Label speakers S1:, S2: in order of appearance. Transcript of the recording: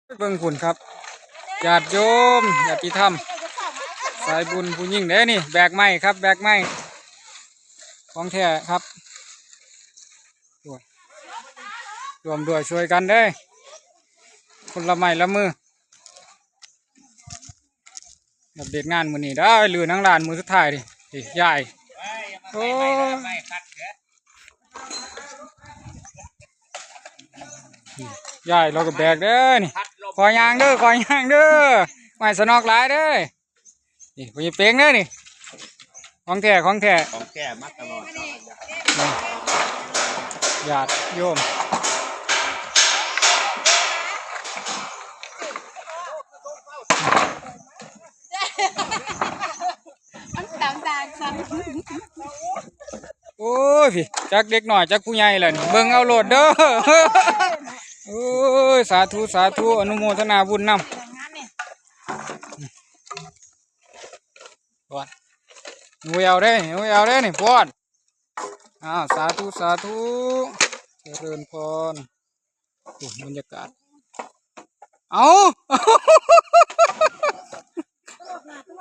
S1: เบิ่งคุณครับญาติโยมญาติธรรมสายบุญผู้ยิ่งเด้นี่แบกไม้ครับแบกไม้ของแท้ครับรวมด้วยช่วยกันเด้คนละไม้ละมืออัปเดตงานมื้อนี้ได้ลือนังลานมือสุดท้ายดิใหญ่โอ้ใหญ่เราก็แบกเด้อนี่คอยยางเด้อคอยยางเด้อไม่สนอกหลายเด้อนี่พญเป้งเด้อนี่ของแท้ของแท้
S2: มาตลอด
S1: ญาติโยมโอ้ยพี่จักเด็กหน่อยจักผู้ใหญ่แหละเบิ่งเอาโลดเด้อโอ้ยสาธุสาธุอนุโมทนาบุญนำป้อนหนูเอาได้หนูเอาได้นี่ป้อนสาธุสาธุเจริญพรโอ้บรรยากาศเอา